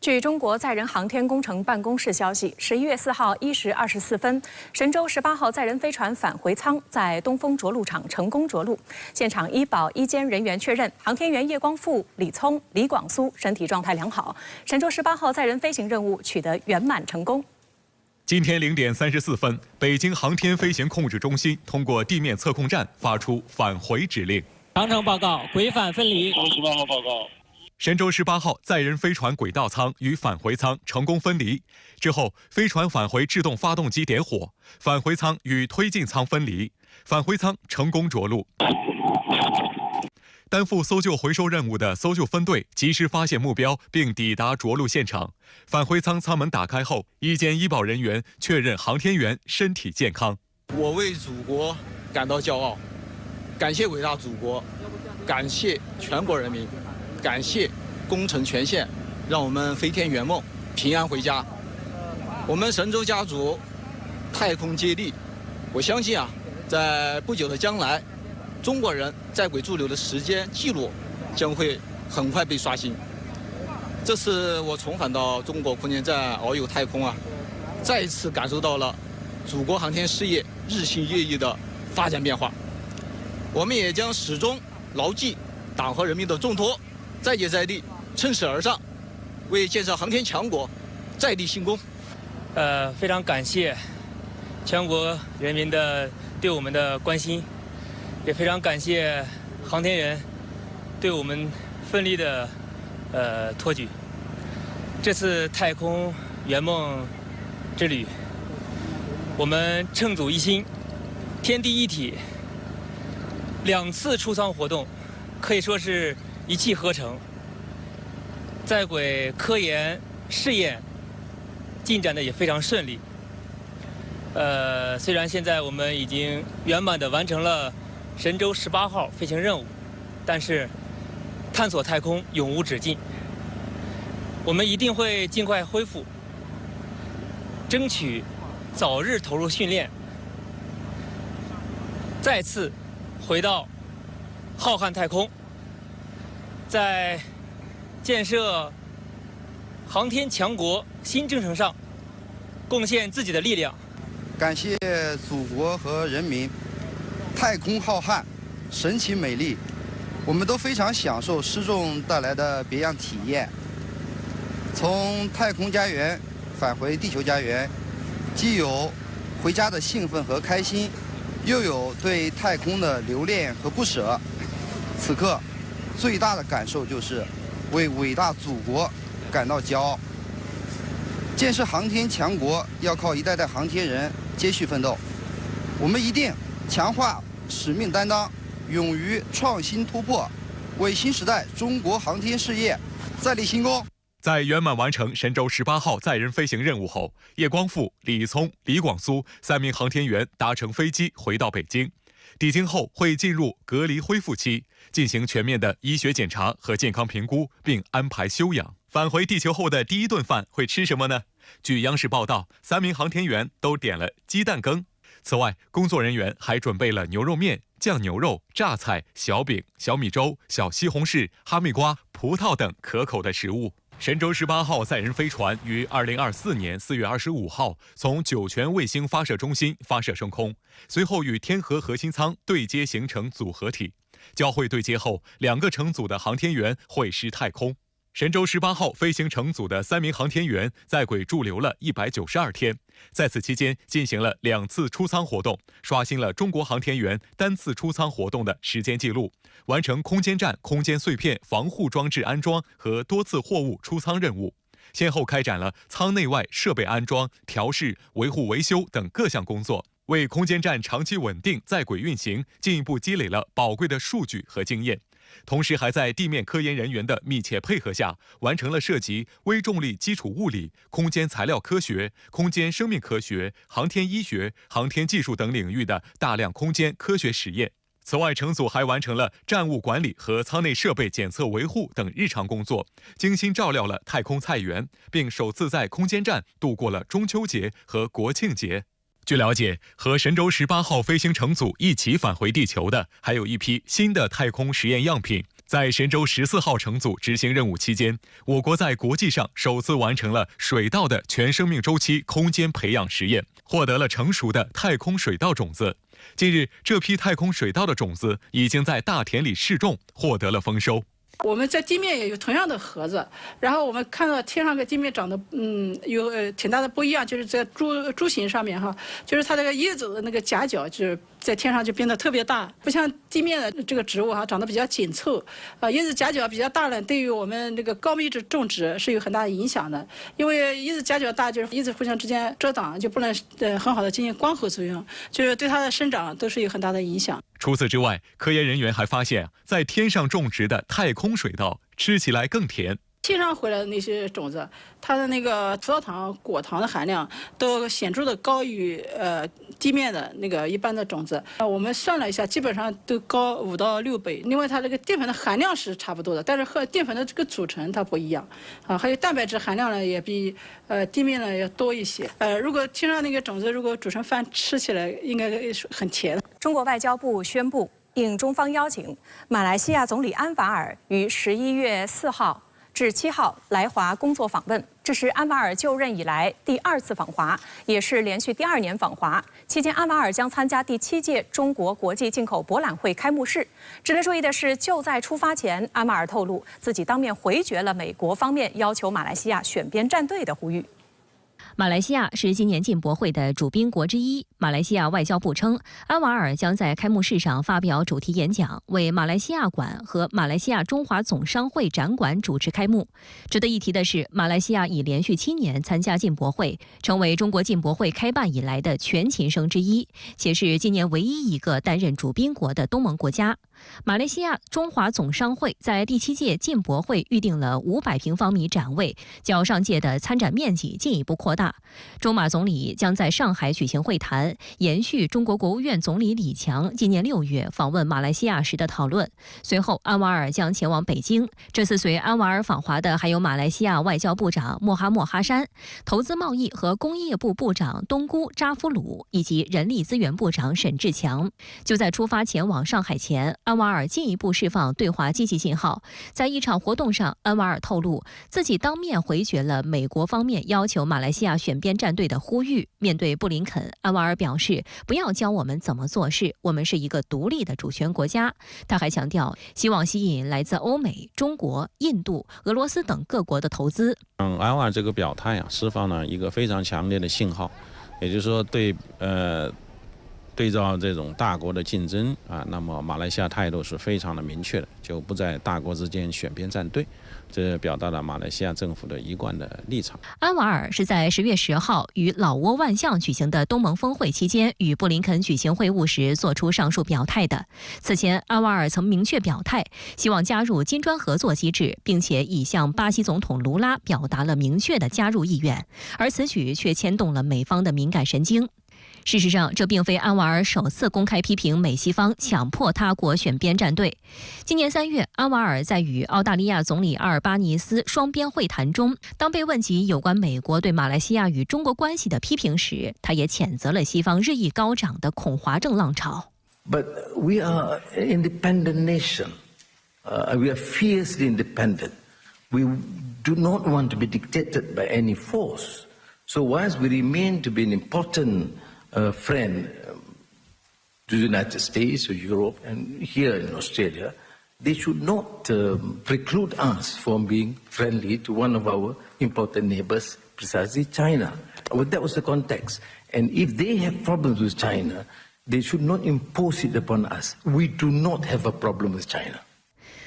据中国载人航天工程办公室消息，11月4号1时24分，神舟18号载人飞船返回舱在东风着陆场成功着陆。现场医保医监人员确认，航天员叶光富、李聪、李广苏身体状态良好，神舟18号载人飞行任务取得圆满成功。今天0点34分，北京航天飞行控制中心通过地面测控站发出返回指令。长程报告，轨返分离。神舟18号报告。神舟18号载人飞船轨道舱与返回舱成功分离之后，飞船返回制动发动机点火，返回舱与推进舱分离，返回舱成功着陆。担负搜救回收任务的搜救分队及时发现目标并抵达着陆现场。返回舱舱门打开后，医监医保人员确认航天员身体健康。我为祖国感到骄傲，感谢伟大祖国，感谢全国人民，感谢工程全线，让我们飞天圆梦，平安回家。我们神舟家族太空接力，我相信在不久的将来，中国人在轨驻留的时间记录将会很快被刷新。这次我重返到中国空间站遨游太空再一次感受到了祖国航天事业日新月异的发展变化。我们也将始终牢记党和人民的重托，再接再厉，趁势而上，为建设航天强国再立新功。非常感谢全国人民对我们的关心，也非常感谢航天员对我们奋力的托举。这次太空圆梦之旅，我们乘组一心，天地一体，2次出舱活动可以说是一气呵成。在轨科研试验进展的也非常顺利。虽然现在我们已经圆满地完成了神舟18号飞行任务，但是探索太空永无止境。我们一定会尽快恢复，争取早日投入训练，再次回到浩瀚太空，在建设航天强国新征程上贡献自己的力量。感谢祖国和人民，太空浩瀚，神奇美丽，我们都非常享受失重带来的别样体验。从太空家园返回地球家园，既有回家的兴奋和开心，又有对太空的留恋和不舍。此刻最大的感受就是为伟大祖国感到骄傲。建设航天强国要靠一代代航天人接续奋斗，我们一定强化使命担当，勇于创新突破，为新时代中国航天事业再立新功。在圆满完成神舟18号载人飞行任务后，叶光富、李聪、李广苏3名航天员搭乘飞机回到北京。抵京后会进入隔离恢复期，进行全面的医学检查和健康评估，并安排休养。返回地球后的第一顿饭会吃什么呢？据央视报道，3名航天员都点了鸡蛋羹。此外，工作人员还准备了牛肉面、酱牛肉、榨菜、小饼、小米粥、小西红柿、哈密瓜、葡萄等可口的食物。神舟18号载人飞船于2024年4月25号从酒泉卫星发射中心发射升空，随后与天河核心舱对接形成组合体。交会对接后，2个乘组的航天员会师太空。神舟18号飞行乘组的3名航天员在轨驻留了192天，在此期间进行了2次出舱活动，刷新了中国航天员单次出舱活动的时间记录，完成空间站空间碎片防护装置安装和多次货物出舱任务，先后开展了舱内外设备安装、调试、维护维修等各项工作，为空间站长期稳定在轨运行进一步积累了宝贵的数据和经验。同时还在地面科研人员的密切配合下，完成了涉及微重力基础物理、空间材料科学、空间生命科学、航天医学、航天技术等领域的大量空间科学实验。此外，乘组还完成了站务管理和舱内设备检测维护等日常工作，精心照料了太空菜园，并首次在空间站度过了中秋节和国庆节。据了解，和神舟18号飞行乘组一起返回地球的，还有一批新的太空实验样品，在神舟14号乘组执行任务期间，我国在国际上首次完成了水稻的全生命周期空间培养实验，获得了成熟的太空水稻种子。近日，这批太空水稻的种子已经在大田里试种，获得了丰收。我们在地面也有同样的盒子，然后我们看到天上跟地面长得有挺大的不一样，就是在株形上面哈，就是它这个叶子的那个夹角就是在天上就变得特别大，不像地面的这个植物哈长得比较紧凑，叶子夹角比较大呢，对于我们这个高密度种植是有很大的影响的，因为叶子夹角大就是叶子互相之间遮挡，就不能很好的进行光合作用，就是对它的生长都是有很大的影响。除此之外，科研人员还发现，在天上种植的太空水稻吃起来更甜。天上回来的那些种子，它的那个葡萄糖、果糖的含量都显著的高于地面的那个一般的种子。我们算了一下，基本上都高5到6倍。另外，它这个淀粉的含量是差不多的，但是和淀粉的这个组成它不一样啊。还有蛋白质含量呢，也比地面呢要多一些。如果天上那个种子如果煮成饭吃起来，应该很甜。中国外交部宣布，应中方邀请，马来西亚总理安瓦尔于11月4号至7号来华工作访问，这是安瓦尔就任以来第2次访华，也是连续第2年访华。期间，安瓦尔将参加第7届中国国际进口博览会开幕式。值得注意的是，就在出发前，安瓦尔透露自己当面回绝了美国方面要求马来西亚选边站队的呼吁。马来西亚是今年进博会的主宾国之一。马来西亚外交部称，安瓦尔将在开幕式上发表主题演讲，为马来西亚馆和马来西亚中华总商会展馆主持开幕。值得一提的是，马来西亚已连续7年参加进博会，成为中国进博会开办以来的全勤生之一，且是今年唯一一个担任主宾国的东盟国家。马来西亚中华总商会在第7届进博会预定了500平方米展位，较上届的参展面积进一步扩大。中马总理将在上海举行会谈，延续中国国务院总理李强今年6月访问马来西亚时的讨论。随后，安瓦尔将前往北京。这次随安瓦尔访华的还有马来西亚外交部长莫哈默哈山、投资贸易和工业部部长东姑扎夫鲁以及人力资源部长沈志强。就在出发前往上海前，安瓦尔进一步释放对华积极信号。在一场活动上，安瓦尔透露自己当面回绝了美国方面要求马来西亚选边站队的呼吁。面对布林肯，安瓦尔表示，不要教我们怎么做事，我们是一个独立的主权国家。他还强调，希望吸引来自欧美、中国、印度、俄罗斯等各国的投资。安瓦尔这个表态释放了一个非常强烈的信号，也就是说对照这种大国的竞争那么马来西亚态度是非常的明确的，就不在大国之间选边站队，这表达了马来西亚政府的一贯的立场。安瓦尔是在10月10号与老挝万象举行的东盟峰会期间与布林肯举行会晤时做出上述表态的。此前，安瓦尔曾明确表态，希望加入金砖合作机制，并且已向巴西总统卢拉表达了明确的加入意愿，而此举却牵动了美方的敏感神经。事实上，这并非安瓦尔首次公开批评美西方强迫他国选边站队。今年3月，安瓦尔在与澳大利亚总理阿尔巴尼斯双边会谈中，当被问及有关美国对马来西亚与中国关系的批评时，他也谴责了西方日益高涨的恐华症浪潮。But we are an independent nation. We are fiercely independent. We do not want to be dictated by any force. So whilst we remain to be an important friend to the United States or Europe and here in Australia, they should not preclude us from being friendly to one of our important neighbors, precisely China. Well, that was the context. And if they have problems with China, they should not impose it upon us. We do not have a problem with China.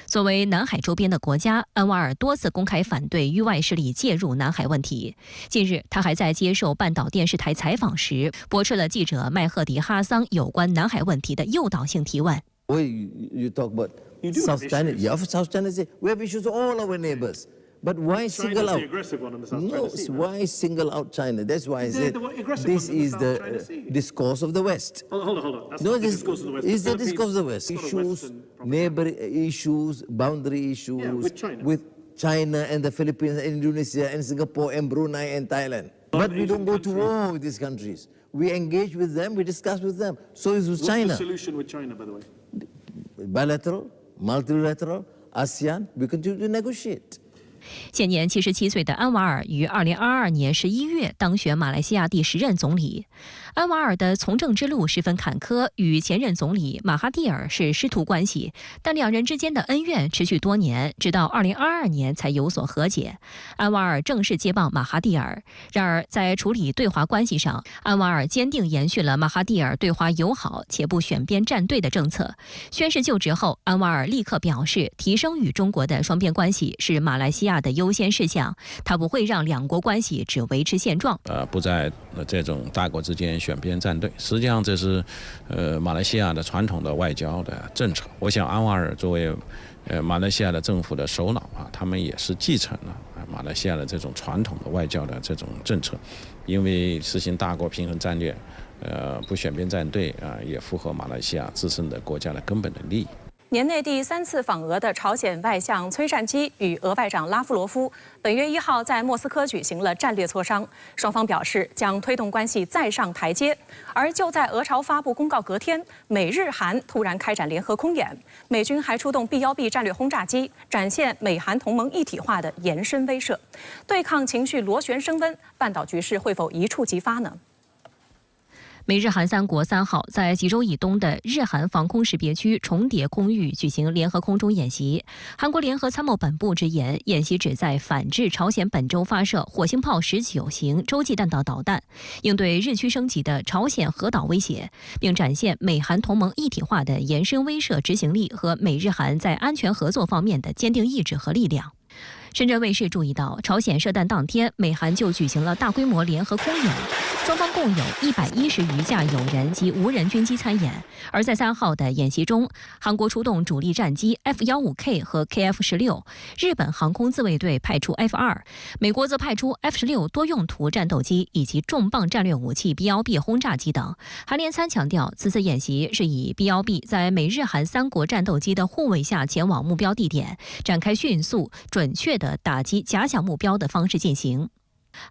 作为南海周边的国家，安瓦尔多次公开反对域外势力介入南海问题。近日，他还在接受半岛电视台采访时，驳斥了记者麦赫迪·哈桑有关南海问题的诱导性提问。You talk about South China. Yeah, South China say we have issues with all our neighbors. But why single out? No, why single out China? That's why I said this is the discourse of the West. Hold on. No, this is the discourse of the West. Issues, neighbor issues, boundary issues with China and the Philippines and Indonesia and Singapore and Brunei and Thailand. But we don't go to war with these countries. We engage with them, we discuss with them. So is with China. What's the solution with China, by the way? Bilateral, multilateral. ASEAN, we continue to negotiate. 现年77岁的安瓦尔于2022年11月当选马来西亚第10任总理。安瓦尔的从政之路十分坎坷，与前任总理马哈蒂尔是师徒关系，但两人之间的恩怨持续多年，直到2022年才有所和解。安瓦尔正式接棒马哈蒂尔。然而，在处理对华关系上，安瓦尔坚定延续了马哈蒂尔对华友好且不选边站队的政策。宣誓就职后，安瓦尔立刻表示，提升与中国的双边关系是马来西亚的优先事项，他不会让两国关系只维持现状。不在这种大国之间选边站队，实际上这是马来西亚的传统的外交的政策。我想安瓦尔作为马来西亚的政府的首脑啊，他们也是继承了马来西亚的这种传统的外交的这种政策，因为实行大国平衡战略，不选边站队啊，也符合马来西亚自身的国家的根本的利益。年内第3次访俄的朝鲜外相崔善基与俄外长拉夫罗夫本月1号在莫斯科举行了战略磋商，双方表示将推动关系再上台阶。而就在俄朝发布公告隔天，美日韩突然开展联合空演，美军还出动 B-1B 战略轰炸机，展现美韩同盟一体化的延伸威慑。对抗情绪螺旋升温，半岛局势会否一触即发呢？美日韩3国3号在济州以东的日韩防空识别区重叠空域举行联合空中演习。韩国联合参谋本部直言，演习旨在反制朝鲜本周发射火星炮19型洲际弹道导弹，应对日趋升级的朝鲜核岛威胁，并展现美韩同盟一体化的延伸威慑执行力和美日韩在安全合作方面的坚定意志和力量。深圳卫视注意到，朝鲜射弹当天，美韩就举行了大规模联合空演，双方共有110余架有人及无人军机参演。而在3号的演习中，韩国出动主力战机 F-15K 和 KF-16，日本航空自卫队派出 F-2，美国则派出 F-16多用途战斗机以及重磅战略武器 B-1B 轰炸机等。韩联3强调，此次演习是以 B-1B 在美日韩3国战斗机的护卫下前往目标地点，展开迅速、准确的打击假想目标的方式进行。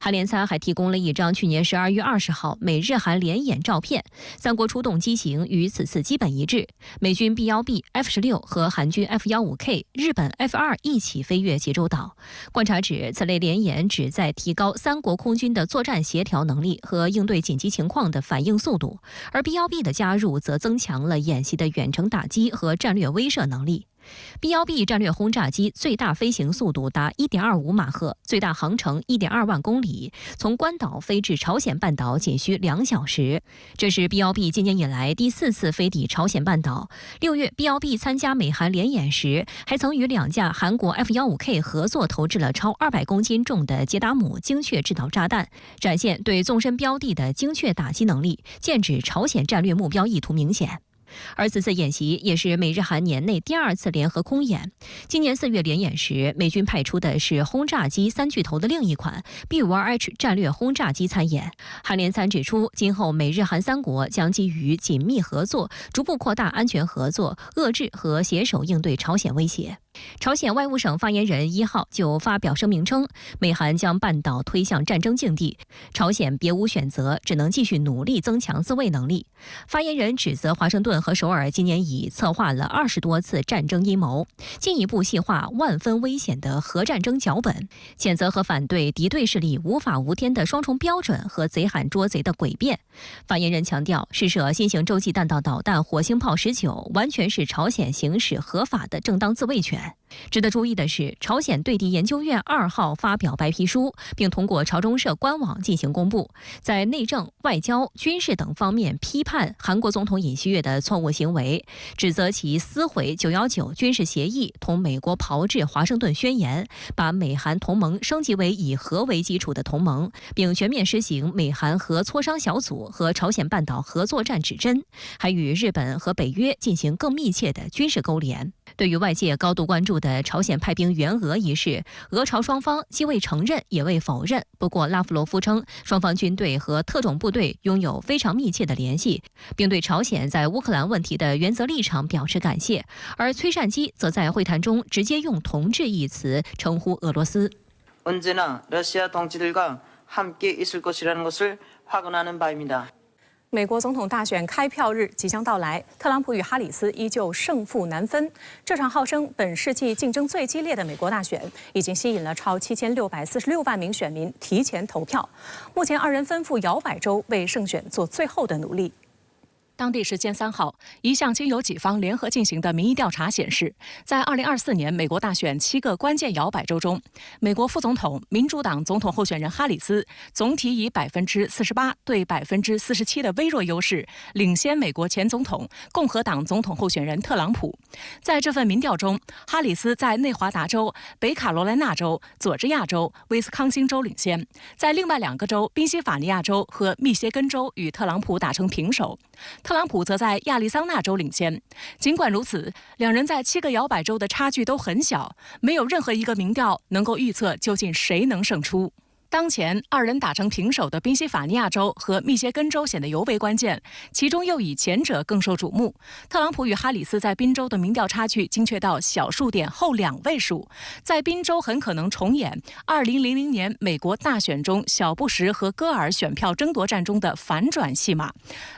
韩联3还提供了一张去年12月20号美日韩联演照片，3国出动机型与此次基本一致，美军 B-1B、F-16和韩军 F-15K、日本 F-2一起飞越济州岛。观察指，此类联演旨在提高3国空军的作战协调能力和应对紧急情况的反应速度，而 B-1B 的加入则增强了演习的远程打击和战略威慑能力。B-1B 战略轰炸机最大飞行速度达 1.25 马赫，最大航程 1.2万公里，从关岛飞至朝鲜半岛仅需2小时。这是 B-1B 今年以来第4次飞抵朝鲜半岛。6月 B-1B 参加美韩联演时，还曾与2架韩国 F-15K 合作投掷了超200公斤重的捷达姆精确制导炸弹，展现对纵深标的的精确打击能力，剑指朝鲜战略目标意图明显。而此次演习也是美日韩年内第2次联合空演。今年4月联演时，美军派出的是轰炸机3巨头的另一款 B-52H 战略轰炸机参演。韩联3指出，今后美日韩3国将基于紧密合作，逐步扩大安全合作，遏制和携手应对朝鲜威胁。朝鲜外务省发言人1号就发表声明称，美韩将半岛推向战争境地，朝鲜别无选择，只能继续努力增强自卫能力。发言人指责华盛顿和首尔今年已策划了20多次战争阴谋，进一步细化万分危险的核战争脚本，谴责和反对敌对势力无法无天的双重标准和贼喊捉贼的诡辩。发言人强调，试射新型洲际弹道导弹火星炮19完全是朝鲜行使合法的正当自卫权。值得注意的是，朝鲜对敌研究院2号发表白皮书，并通过朝中社官网进行公布，在内政、外交、军事等方面批判韩国总统尹锡悦的错误行为，指责其撕毁919军事协议，同美国炮制华盛顿宣言，把美韩同盟升级为以核为基础的同盟，并全面实行美韩核磋商小组和朝鲜半岛核作战指针，还与日本和北约进行更密切的军事勾连。对于外界高度关注的朝鲜派兵援俄一事，俄朝双方既未承认也未否认。不过拉夫罗夫称，双方军队和特种部队拥有非常密切的联系，并对朝鲜在乌克兰问题的原则立场表示感谢。而崔善基则在会谈中直接用同志一词称呼俄罗斯。언제나 러시아 동지들과 함께 있을 것이라는 것을 확언하는 바입니다. 美国总统大选开票日即将到来，特朗普与哈里斯依旧胜负难分。这场号称本世纪竞争最激烈的美国大选，已经吸引了超7646万名选民提前投票。目前，二人分赴摇摆州为胜选做最后的努力。当地时间3号，一项经由几方联合进行的民意调查显示，在2024年美国大选7个关键摇摆州中，美国副总统民主党总统候选人哈里斯总体以48%对47%的微弱优势，领先美国前总统共和党总统候选人特朗普。在这份民调中，哈里斯在内华达州、北卡罗来纳州、佐治亚州、威斯康星州领先，在另外2个州宾夕法尼亚州和密歇根州与特朗普打成平手。特朗普则在亚利桑那州领先。尽管如此，两人在7个摇摆州的差距都很小，没有任何一个民调能够预测究竟谁能胜出。当前二人打成平手的宾夕法尼亚州和密歇根州显得尤为关键，其中又以前者更受瞩目。特朗普与哈里斯在宾州的民调差距精确到小数点后2位数，在宾州很可能重演2000年美国大选中小布什和戈尔选票争夺战中的反转戏码。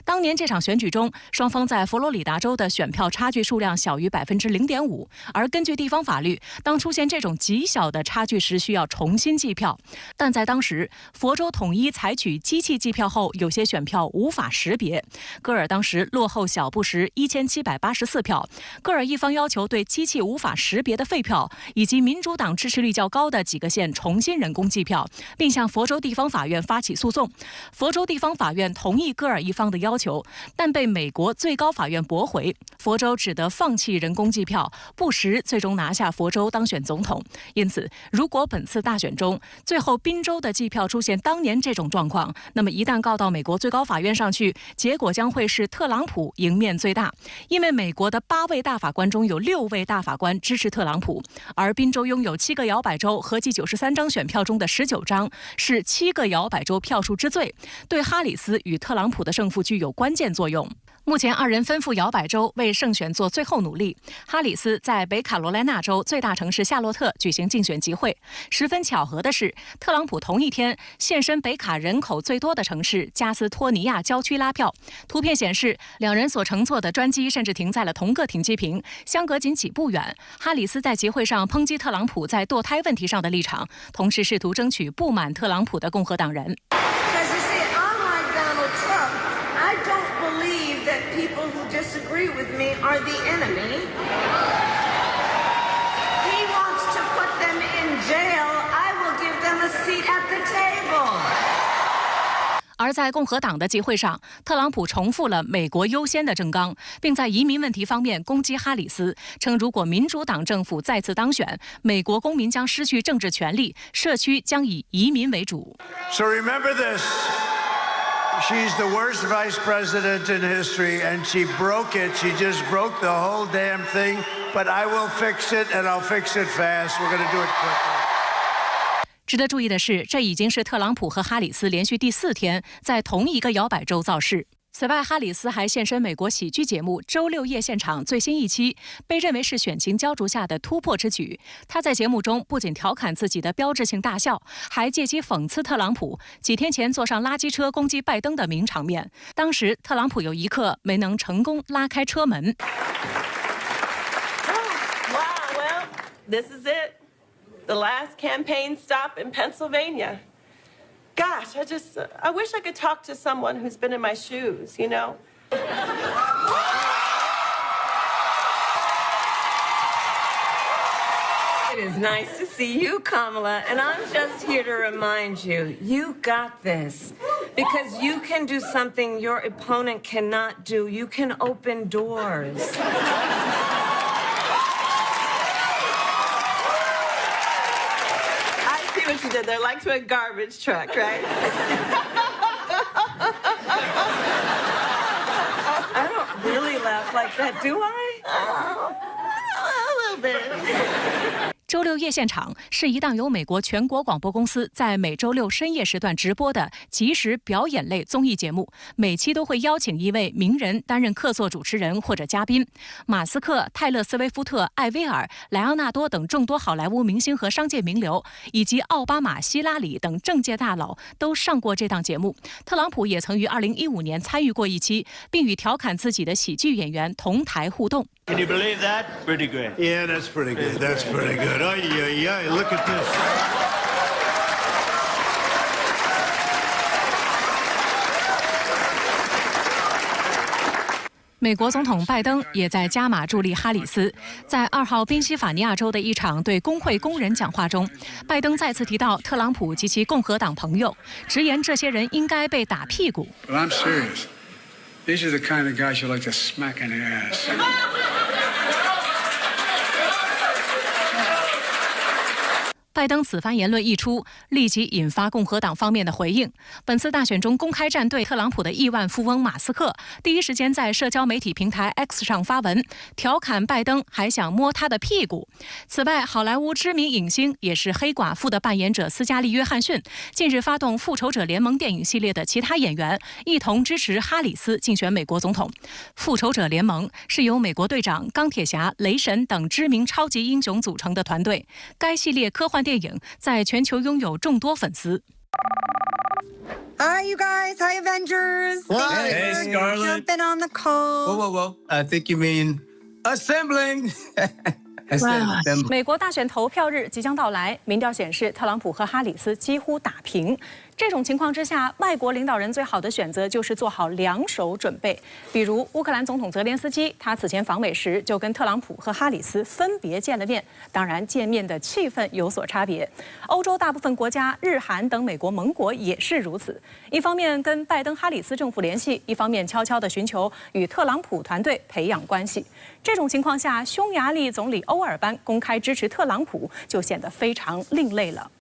当年这场选举中，双方在佛罗里达州的选票差距数量小于0.5%，而根据地方法律，当出现这种极小的差距时，需要重新计票。但在当时，佛州统一采取机器计票后，有些选票无法识别。戈尔当时落后小布什1784票。戈尔一方要求对机器无法识别的废票以及民主党支持率较高的几个县重新人工计票，并向佛州地方法院发起诉讼。佛州地方法院同意戈尔一方的要求，但被美国最高法院驳回。佛州只得放弃人工计票，布什最终拿下佛州当选总统。因此，如果本次大选中最后宾州的计票出现当年这种状况，那么一旦告到美国最高法院上去，结果将会是特朗普赢面最大。因为美国的8位大法官中有6位大法官支持特朗普，而宾州拥有7个摇摆州，合计93张选票中的19张是7个摇摆州票数之最，对哈里斯与特朗普的胜负具有关键作用。目前二人分赴摇摆州为胜选做最后努力。哈里斯在北卡罗来纳州最大城市夏洛特举行竞选集会。十分巧合的是，特朗普同一天现身北卡人口最多的城市加斯托尼亚郊区拉票。图片显示，两人所乘坐的专机甚至停在了同个停机坪，相隔仅几步远。哈里斯在集会上抨击特朗普在堕胎问题上的立场，同时试图争取不满特朗普的共和党人。People who disagree with me are the enemy. He wants to put them in jail. I will give them a seat at the table. 而在共和党的集会上，特朗普重复了美国优先的政纲，并在移民问题方面攻击哈里斯，称如果民主党政府再次当选，美国公民将失去政治权利，社区将以移民为主。So remember this. She's the worst vice president in history, and she broke it. She just broke the whole damn thing. But I will fix it, and I'll fix it fast. We're going to do it quickly. 值得注意的是，这已经是特朗普和哈里斯连续第4天在同一个摇摆州造势。此外，哈里斯还现身美国喜剧节目《周6夜现场》最新一期，被认为是选情焦灼下的突破之举。他在节目中不仅调侃自己的标志性大笑，还借机讽刺特朗普几天前坐上垃圾车攻击拜登的名场面。当时，特朗普有一刻没能成功拉开车门。Wow, well, this is it. The last campaign stop in Pennsylvania. Gosh, I wish I could talk to someone who's been in my shoes, you know? It is nice to see you, Kamala, and I'm just here to remind you, you got this. Because you can do something your opponent cannot do. You can open doors. What you did there, like to a garbage truck, right? I don't really laugh like that, do I? A little bit. 周六夜现场是一档由美国全国广播公司在每周六深夜时段直播的即时表演类综艺节目，每期都会邀请一位名人担任客座主持人或者嘉宾。马斯克、泰勒·斯威夫特、艾薇儿、莱昂纳多等众多好莱坞明星和商界名流，以及奥巴马、希拉里等政界大佬都上过这档节目。特朗普也曾于2015年参与过一期，并与调侃自己的喜剧演员同台互动。Can you believe that? Pretty good. Yeah, that's pretty good. That's pretty good. Oh, yeah, look at this. 美国总统拜登也在加码助力哈里斯。在2号宾夕法尼亚州的一场对工会工人讲话中，拜登再次提到特朗普及其共和党朋友，直言这些人应该被打屁股。But I'm serious. These are the kind of guys you like to smack in the ass. 拜登此番言论一出，立即引发共和党方面的回应。本次大选中公开站队特朗普的亿万富翁马斯克，第一时间在社交媒体平台 X 上发文，调侃拜登还想摸他的屁股。此外，好莱坞知名影星也是黑寡妇的扮演者斯嘉丽·约翰逊，近日发动复仇者联盟电影系列的其他演员一同支持哈里斯竞选美国总统。复仇者联盟是由美国队长、钢铁侠、雷神等知名超级英雄组成的团队，该系列科幻电影在全球拥有众多粉丝。Hi, you guys. Hi, Avengers. Hey, Scarlett. Jumping on the call. Whoa. I think you mean assembling. 美国大选投票日即将到来，民调显示特朗普和哈里斯几乎打平。这种情况之下，外国领导人最好的选择就是做好两手准备。比如乌克兰总统泽连斯基，他此前访美时就跟特朗普和哈里斯分别见了面，当然见面的气氛有所差别。欧洲大部分国家、日韩等美国盟国也是如此，一方面跟拜登、哈里斯政府联系，一方面悄悄地寻求与特朗普团队培养关系。这种情况下，匈牙利总理欧尔班公开支持特朗普，就显得非常另类了。